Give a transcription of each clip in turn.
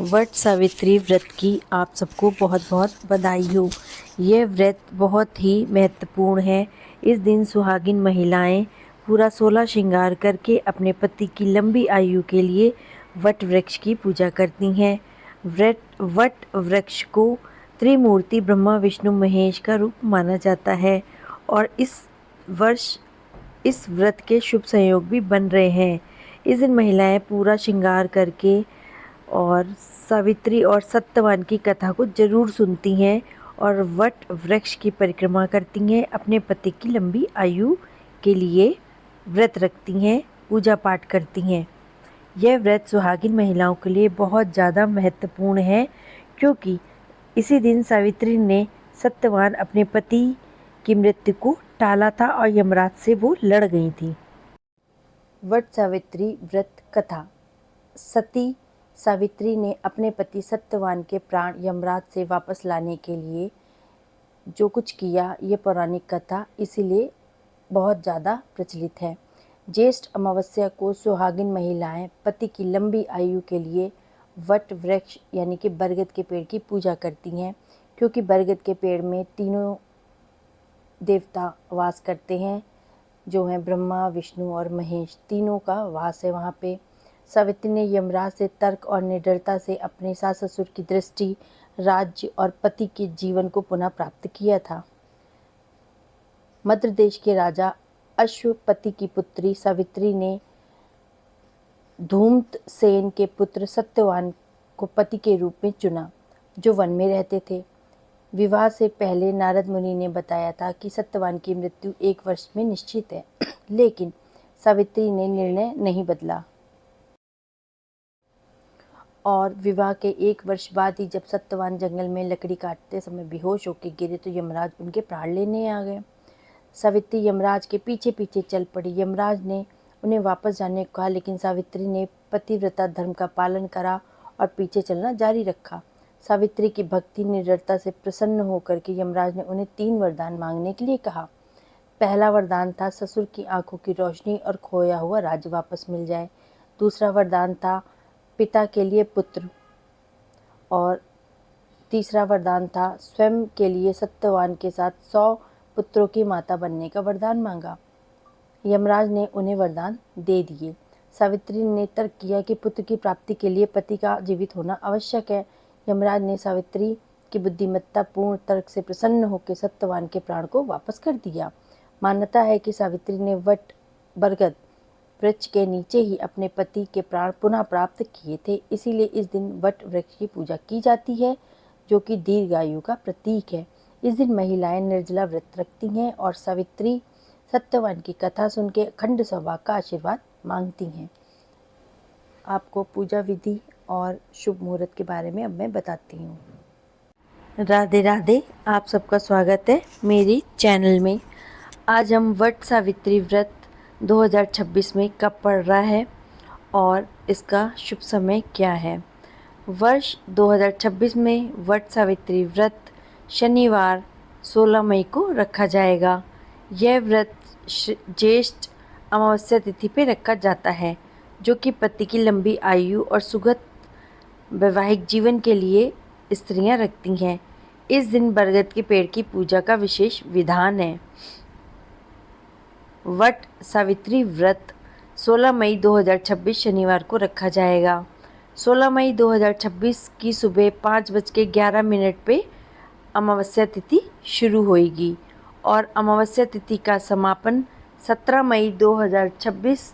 वट सावित्री व्रत की आप सबको बहुत बहुत बधाई हो। यह व्रत बहुत ही महत्वपूर्ण है। इस दिन सुहागिन महिलाएं पूरा 16 श्रृंगार करके अपने पति की लंबी आयु के लिए वट वृक्ष की पूजा करती हैं। वट वृक्ष को त्रिमूर्ति ब्रह्मा विष्णु महेश का रूप माना जाता है और इस वर्ष इस व्रत के शुभ संयोग भी बन रहे हैं। इस दिन महिलाएं पूरा श्रृंगार करके और सावित्री और सत्यवान की कथा को जरूर सुनती हैं और वट वृक्ष की परिक्रमा करती हैं। अपने पति की लंबी आयु के लिए व्रत रखती हैं, पूजा पाठ करती हैं। यह व्रत सुहागिन महिलाओं के लिए बहुत ज़्यादा महत्वपूर्ण है, क्योंकि इसी दिन सावित्री ने सत्यवान अपने पति की मृत्यु को टाला था और यमराज से वो लड़ गई थी। वट सावित्री व्रत कथा। सती सावित्री ने अपने पति सत्यवान के प्राण यमराज से वापस लाने के लिए जो कुछ किया, ये पौराणिक कथा इसीलिए बहुत ज़्यादा प्रचलित है। ज्येष्ठ अमावस्या को सुहागिन महिलाएं पति की लंबी आयु के लिए वट वृक्ष यानी कि बरगद के पेड़ की पूजा करती हैं, क्योंकि बरगद के पेड़ में तीनों देवता वास करते हैं, जो हैं ब्रह्मा विष्णु और महेश। तीनों का वास है वहाँ पे। सावित्री ने यमराज से तर्क और निडरता से अपने सास ससुर की दृष्टि, राज्य और पति के जीवन को पुनः प्राप्त किया था। मद्र देश के राजा अश्वपति की पुत्री सावित्री ने धूम्रसेन के पुत्र सत्यवान को पति के रूप में चुना, जो वन में रहते थे। विवाह से पहले नारद मुनि ने बताया था कि सत्यवान की मृत्यु 1 वर्ष में निश्चित है, लेकिन सावित्री ने निर्णय नहीं बदला और विवाह के 1 वर्ष बाद ही जब सत्यवान जंगल में लकड़ी काटते समय बेहोश होकर गिरे तो यमराज उनके प्राण लेने आ गए। सावित्री यमराज के पीछे पीछे चल पड़ी। यमराज ने उन्हें वापस जाने को कहा, लेकिन सावित्री ने पतिव्रता धर्म का पालन करा और पीछे चलना जारी रखा। सावित्री की भक्ति निडरता से प्रसन्न होकर के यमराज ने उन्हें 3 वरदान मांगने के लिए कहा। पहला वरदान था ससुर की आंखों की रोशनी और खोया हुआ राज्य वापस मिल जाए। दूसरा वरदान था पिता के लिए पुत्र, और तीसरा वरदान था स्वयं के लिए सत्यवान के साथ 100 पुत्रों की माता बनने का वरदान मांगा। यमराज ने उन्हें वरदान दे दिए। सावित्री ने तर्क किया कि पुत्र की प्राप्ति के लिए पति का जीवित होना आवश्यक है। यमराज ने सावित्री की बुद्धिमत्ता पूर्ण तर्क से प्रसन्न होकर सत्यवान के प्राण को वापस कर दिया। मान्यता है कि सावित्री ने बरगद वृक्ष के नीचे ही अपने पति के प्राण पुनः प्राप्त किए थे, इसीलिए इस दिन वट वृक्ष की पूजा की जाती है, जो कि दीर्घायु का प्रतीक है। इस दिन महिलाएं निर्जला व्रत रखती हैं और सावित्री सत्यवान की कथा सुन के अखंड सौभाग्य का आशीर्वाद मांगती हैं। आपको पूजा विधि और शुभ मुहूर्त के बारे में अब मैं बताती हूँ। राधे राधे, आप सबका स्वागत है मेरी चैनल में। आज हम वट सावित्री व्रत 2026 में कब पड़ रहा है और इसका शुभ समय क्या है। वर्ष 2026 में वट सावित्री व्रत शनिवार 16 मई को रखा जाएगा। यह व्रत ज्येष्ठ अमावस्या तिथि पे रखा जाता है, जो कि पति की लंबी आयु और सुखद वैवाहिक जीवन के लिए स्त्रियां रखती हैं। इस दिन बरगद के पेड़ की पूजा का विशेष विधान है। वट सावित्री व्रत 16 मई 2026 शनिवार को रखा जाएगा। 16 मई 2026 की सुबह 5:11 पे अमावस्या तिथि शुरू होगी और अमावस्या तिथि का समापन 17 मई 2026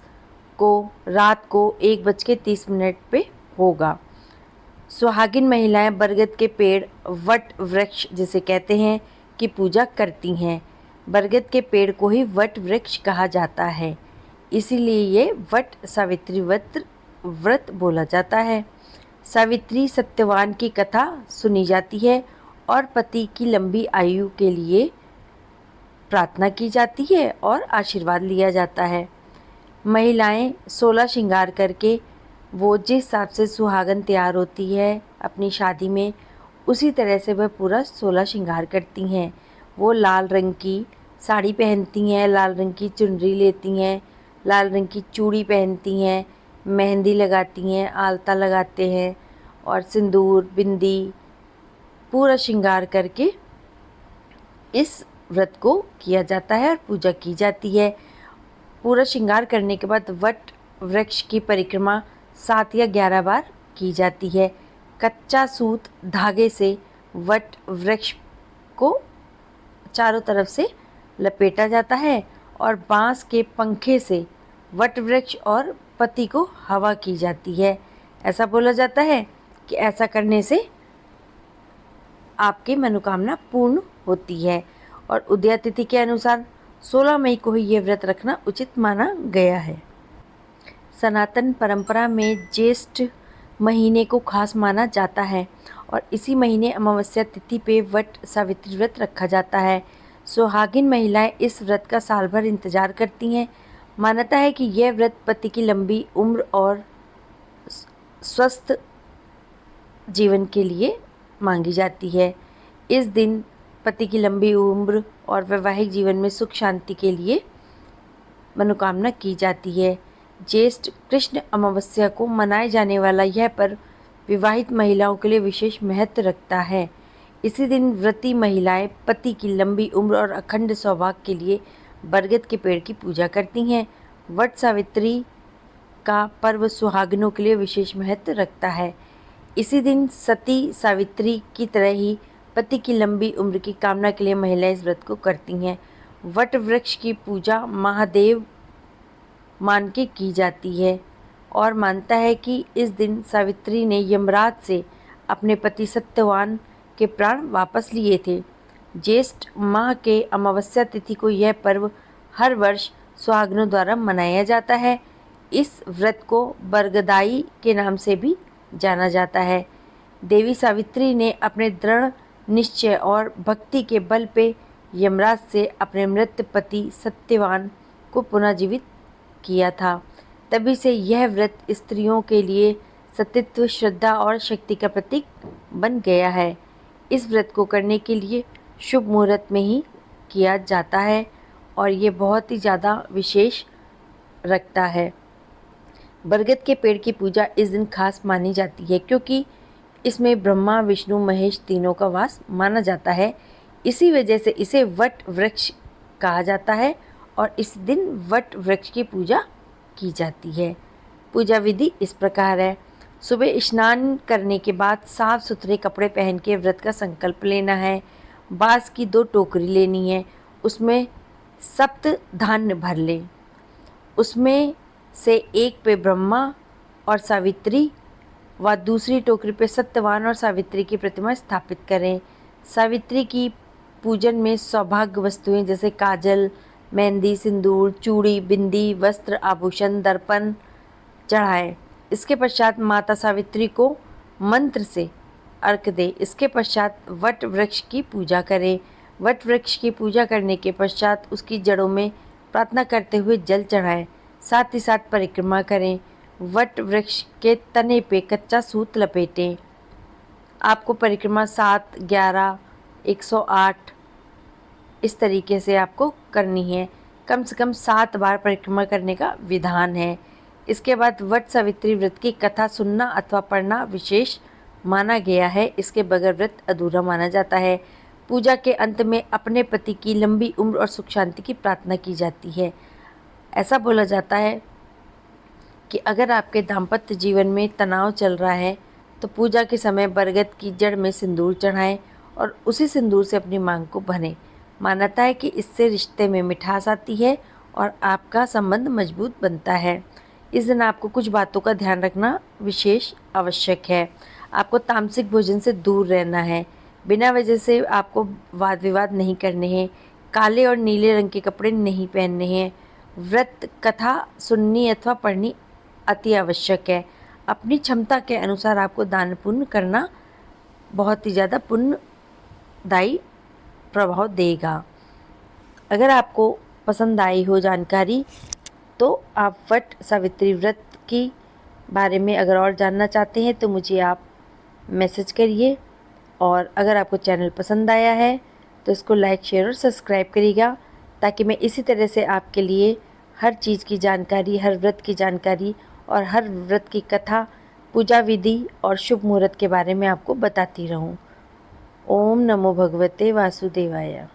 को रात को 1:30 पे होगा। सुहागिन महिलाएं बरगद के पेड़ वट वृक्ष जिसे कहते हैं की पूजा करती हैं। बरगद के पेड़ को ही वट वृक्ष कहा जाता है, इसीलिए ये वट सावित्री व्रत बोला जाता है। सावित्री सत्यवान की कथा सुनी जाती है और पति की लंबी आयु के लिए प्रार्थना की जाती है और आशीर्वाद लिया जाता है। महिलाएं 16 श्रृंगार करके वो जिस हिसाब से सुहागन तैयार होती है अपनी शादी में, उसी तरह से वह पूरा 16 श्रृंगार करती हैं। वो लाल रंग की साड़ी पहनती हैं, लाल रंग की चुनरी लेती हैं, लाल रंग की चूड़ी पहनती हैं, मेहंदी लगाती हैं, आलता लगाते हैं और सिंदूर, बिंदी, पूरा श्रृंगार करके इस व्रत को किया जाता है और पूजा की जाती है। पूरा श्रृंगार करने के बाद वट वृक्ष की परिक्रमा 7 या 11 बार की जाती है। कच्चा सूत धागे से वट वृक्ष को चारों तरफ से लपेटा जाता है और बांस के पंखे से वट वृक्ष और पति को हवा की जाती है। ऐसा बोला जाता है कि ऐसा करने से आपकी मनोकामना पूर्ण होती है। और उदया तिथि के अनुसार 16 मई को ही ये व्रत रखना उचित माना गया है। सनातन परंपरा में ज्येष्ठ महीने को खास माना जाता है और इसी महीने अमावस्या तिथि पे वट सावित्री व्रत रखा जाता है। सुहागिन महिलाएं इस व्रत का साल भर इंतजार करती हैं। मान्यता है कि यह व्रत पति की लंबी उम्र और स्वस्थ जीवन के लिए मांगी जाती है। इस दिन पति की लंबी उम्र और वैवाहिक जीवन में सुख शांति के लिए मनोकामना की जाती है। ज्येष्ठ कृष्ण अमावस्या को मनाए जाने वाला यह पर्व विवाहित महिलाओं के लिए विशेष महत्व रखता है। इसी दिन व्रती महिलाएं पति की लंबी उम्र और अखंड सौभाग्य के लिए बरगद के पेड़ की पूजा करती हैं। वट सावित्री का पर्व सुहागिनों के लिए विशेष महत्व रखता है। इसी दिन सती सावित्री की तरह ही पति की लंबी उम्र की कामना के लिए महिलाएं इस व्रत को करती हैं। वट वृक्ष की पूजा महादेव मान के की जाती है और मानता है कि इस दिन सावित्री ने यमराज से अपने पति सत्यवान के प्राण वापस लिए थे। ज्येष्ठ माह के अमावस्या तिथि को यह पर्व हर वर्ष सुहागिनों द्वारा मनाया जाता है। इस व्रत को बरगदाई के नाम से भी जाना जाता है। देवी सावित्री ने अपने दृढ़ निश्चय और भक्ति के बल पे यमराज से अपने मृत पति सत्यवान को पुनः जीवित किया था। तभी से यह व्रत स्त्रियों के लिए सतीत्व, श्रद्धा और शक्ति का प्रतीक बन गया है। इस व्रत को करने के लिए शुभ मुहूर्त में ही किया जाता है और ये बहुत ही ज़्यादा विशेष रखता है। बरगद के पेड़ की पूजा इस दिन खास मानी जाती है क्योंकि इसमें ब्रह्मा, विष्णु, महेश तीनों का वास माना जाता है। इसी वजह से इसे वट वृक्ष कहा जाता है और इस दिन वट वृक्ष की पूजा की जाती है। पूजा विधि इस प्रकार है। सुबह स्नान करने के बाद साफ सुथरे कपड़े पहन के व्रत का संकल्प लेना है। बांस की 2 टोकरी लेनी है, उसमें सप्त धान्य भर लें। उसमें से एक पे ब्रह्मा और सावित्री व दूसरी टोकरी पे सत्यवान और सावित्री की प्रतिमा स्थापित करें। सावित्री की पूजन में सौभाग्य वस्तुएं जैसे काजल, मेहंदी, सिंदूर, चूड़ी, बिंदी, वस्त्र, आभूषण, दर्पण चढ़ाएं। इसके पश्चात माता सावित्री को मंत्र से अर्घ दें। इसके पश्चात वट वृक्ष की पूजा करें। वट वृक्ष की पूजा करने के पश्चात उसकी जड़ों में प्रार्थना करते हुए जल चढ़ाएं। साथ ही साथ परिक्रमा करें। वट वृक्ष के तने पे कच्चा सूत लपेटें। आपको परिक्रमा 7, 11, 108 इस तरीके से आपको करनी है। कम से कम 7 बार परिक्रमा करने का विधान है। इसके बाद वट सावित्री व्रत की कथा सुनना अथवा पढ़ना विशेष माना गया है। इसके बगैर व्रत अधूरा माना जाता है। पूजा के अंत में अपने पति की लंबी उम्र और सुख शांति की प्रार्थना की जाती है। ऐसा बोला जाता है कि अगर आपके दाम्पत्य जीवन में तनाव चल रहा है तो पूजा के समय बरगद की जड़ में सिंदूर चढ़ाएं और उसी सिंदूर से अपनी मांग को भरें। मान्यता है कि इससे रिश्ते में मिठास आती है और आपका संबंध मजबूत बनता है। इस दिन आपको कुछ बातों का ध्यान रखना विशेष आवश्यक है। आपको तामसिक भोजन से दूर रहना है। बिना वजह से आपको वाद विवाद नहीं करने हैं। काले और नीले रंग के कपड़े नहीं पहनने हैं। व्रत कथा सुननी अथवा पढ़नी अति आवश्यक है। अपनी क्षमता के अनुसार आपको दान पुण्य करना बहुत ही ज़्यादा पुण्यदायी प्रभाव देगा। अगर आपको पसंद आई हो जानकारी तो आप वट सावित्री व्रत की बारे में अगर और जानना चाहते हैं तो मुझे आप मैसेज करिए। और अगर आपको चैनल पसंद आया है तो इसको लाइक, शेयर और सब्सक्राइब करिएगा ताकि मैं इसी तरह से आपके लिए हर चीज़ की जानकारी, हर व्रत की जानकारी और हर व्रत की कथा पूजा विधि और शुभ मुहूर्त के बारे में आपको बताती रहूं। ओम नमो भगवते वासुदेवाय।